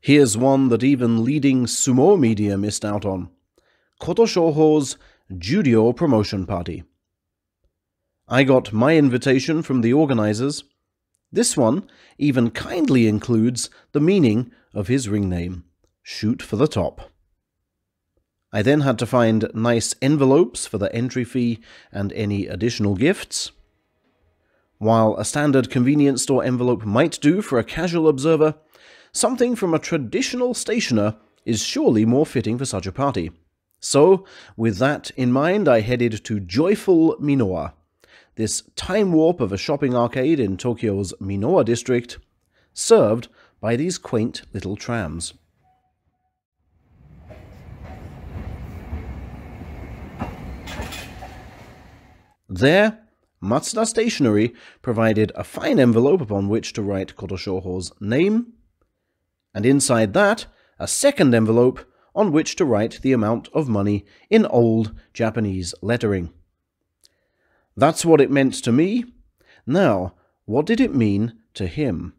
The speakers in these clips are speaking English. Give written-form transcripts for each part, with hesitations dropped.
Here's one that even leading Sumo media missed out on. Kotoshoho's Judo promotion party. I got my invitation from the organizers. This one even kindly includes the meaning of his ring name, Shoot for the Top. I then had to find nice envelopes for the entry fee and any additional gifts. While a standard convenience store envelope might do for a casual observer, something from a traditional stationer is surely more fitting for such a party. So, with that in mind, I headed to joyful Minoa, this time warp of a shopping arcade in Tokyo's Minoa district, served by these quaint little trams. There, Matsuda Stationery provided a fine envelope upon which to write Kotoshoho's name, and inside that, a second envelope on which to write the amount of money in old Japanese lettering. That's what it meant to me. Now, what did it mean to him?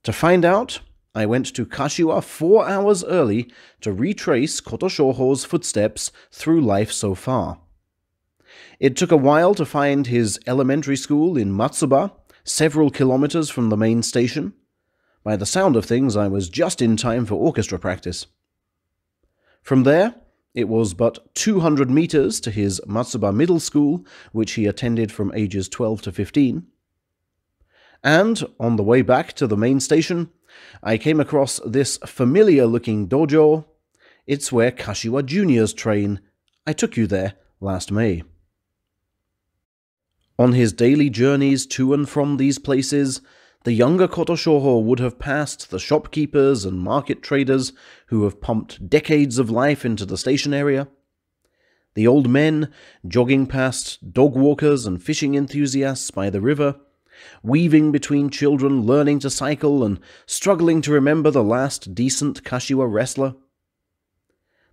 To find out, I went to Kashiwa 4 hours early to retrace Kotoshoho's footsteps through life so far. It took a while to find his elementary school in Matsuba, several kilometers from the main station. By the sound of things, I was just in time for orchestra practice. From there, it was but 200 meters to his Matsuba Middle School, which he attended from ages 12 to 15. And, on the way back to the main station, I came across this familiar-looking dojo. It's where Kashiwa juniors train. I took you there last May. On his daily journeys to and from these places, the younger Kotoshoho would have passed the shopkeepers and market traders who have pumped decades of life into the station area, the old men jogging past dog walkers and fishing enthusiasts by the river, weaving between children learning to cycle and struggling to remember the last decent Kashiwa wrestler,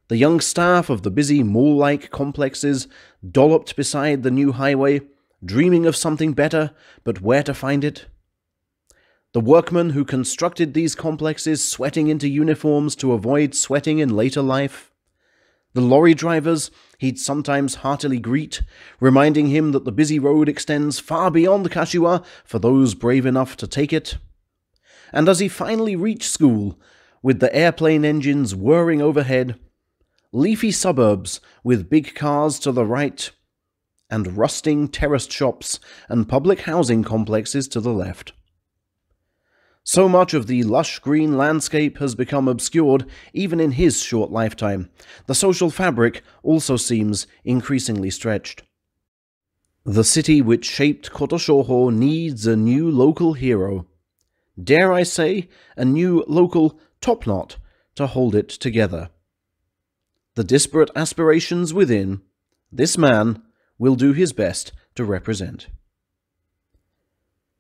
the young staff of the busy mall-like complexes dolloped beside the new highway, dreaming of something better, but where to find it, the workmen who constructed these complexes sweating into uniforms to avoid sweating in later life, the lorry drivers he'd sometimes heartily greet, reminding him that the busy road extends far beyond Kashiwa for those brave enough to take it. And as he finally reached school, with the airplane engines whirring overhead, leafy suburbs with big cars to the right, and rusting terraced shops and public housing complexes to the left. So much of the lush green landscape has become obscured even in his short lifetime. The social fabric also seems increasingly stretched. The city which shaped Kotoshoho needs a new local hero. Dare I say, a new local top-knot to hold it together. The disparate aspirations within, this man will do his best to represent.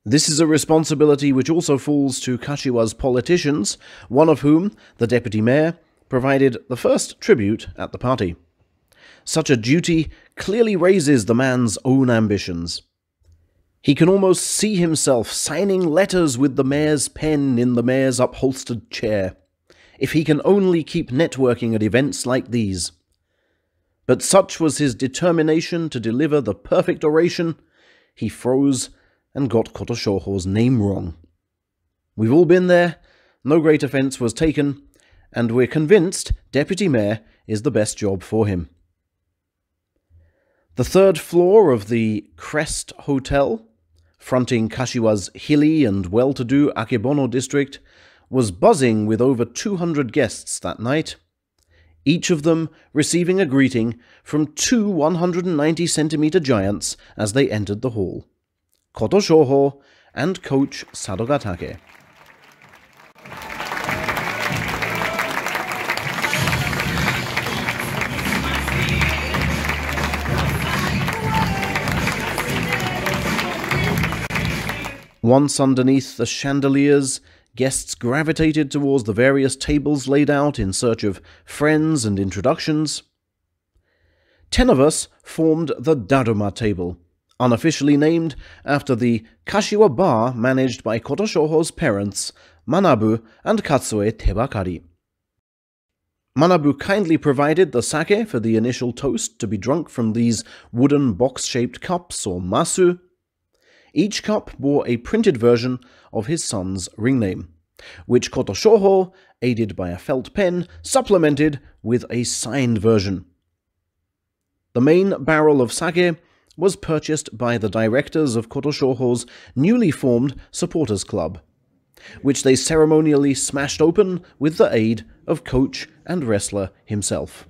This is a responsibility which also falls to Kashiwa's politicians, one of whom, the deputy mayor, provided the first tribute at the party. Such a duty clearly raises the man's own ambitions. He can almost see himself signing letters with the mayor's pen in the mayor's upholstered chair, if he can only keep networking at events like these. But such was his determination to deliver the perfect oration, he froze and got Kotoshoho's name wrong. We've all been there, no great offence was taken, and we're convinced Deputy Mayor is the best job for him. The third floor of the Crest Hotel, fronting Kashiwa's hilly and well-to-do Akebono district, was buzzing with over 200 guests that night, each of them receiving a greeting from two 190-centimeter giants as they entered the hall. Kotoshoho and Coach Sadogatake. Once underneath the chandeliers, guests gravitated towards the various tables laid out in search of friends and introductions. 10 of us formed the Daruma table, unofficially named after the Kashiwa bar managed by Kotoshoho's parents, Manabu and Katsue Tebakari. Manabu kindly provided the sake for the initial toast to be drunk from these wooden box-shaped cups, or masu. Each cup bore a printed version of his son's ring name, which Kotoshoho, aided by a felt pen, supplemented with a signed version. The main barrel of sake was purchased by the directors of Kotoshoho's newly formed supporters club, which they ceremonially smashed open with the aid of coach and wrestler himself.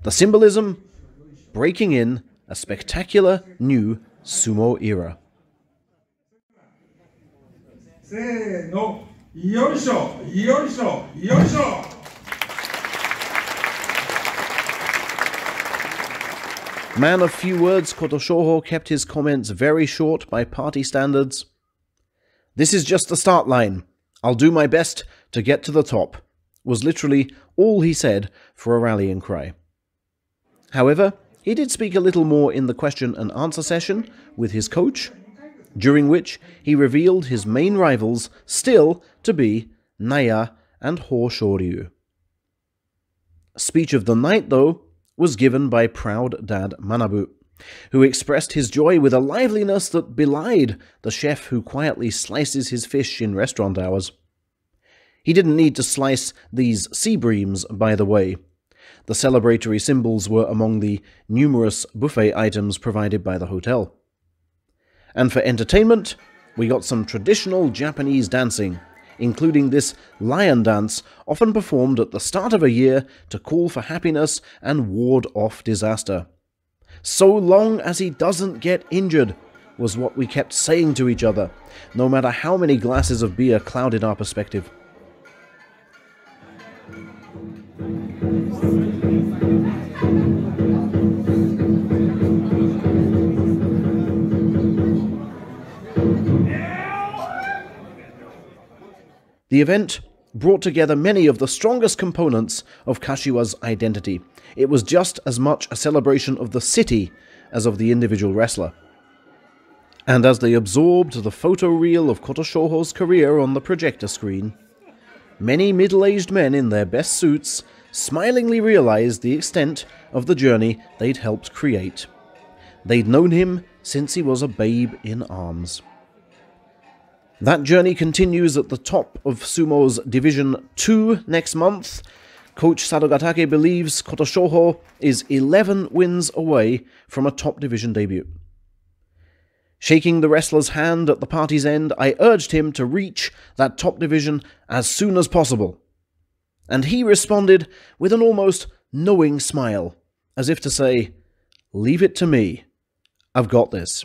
The symbolism? Breaking in a spectacular new sumo era. せーの、よいしょ、よいしょ、よいしょ。Man of few words, Kotoshoho kept his comments very short by party standards. "This is just the start line. I'll do my best to get to the top," was literally all he said for a rallying cry. However, he did speak a little more in the question and answer session with his coach, during which he revealed his main rivals still to be Naya and Ho Shoryu. Speech of the night, though, was given by proud dad Manabu, who expressed his joy with a liveliness that belied the chef who quietly slices his fish in restaurant hours. He didn't need to slice these sea breams, by the way. The celebratory symbols were among the numerous buffet items provided by the hotel. And for entertainment, we got some traditional Japanese dancing, including this lion dance often performed at the start of a year to call for happiness and ward off disaster. "So long as he doesn't get injured," was what we kept saying to each other, no matter how many glasses of beer clouded our perspective. The event brought together many of the strongest components of Kashiwa's identity. It was just as much a celebration of the city as of the individual wrestler. And as they absorbed the photo reel of Kotoshoho's career on the projector screen, many middle-aged men in their best suits smilingly realized the extent of the journey they'd helped create. They'd known him since he was a babe in arms. That journey continues at the top of Sumo's Division 2 next month. Coach Sadogatake believes Kotoshoho is 11 wins away from a top division debut. Shaking the wrestler's hand at the party's end, I urged him to reach that top division as soon as possible. And he responded with an almost knowing smile, as if to say, "Leave it to me. I've got this."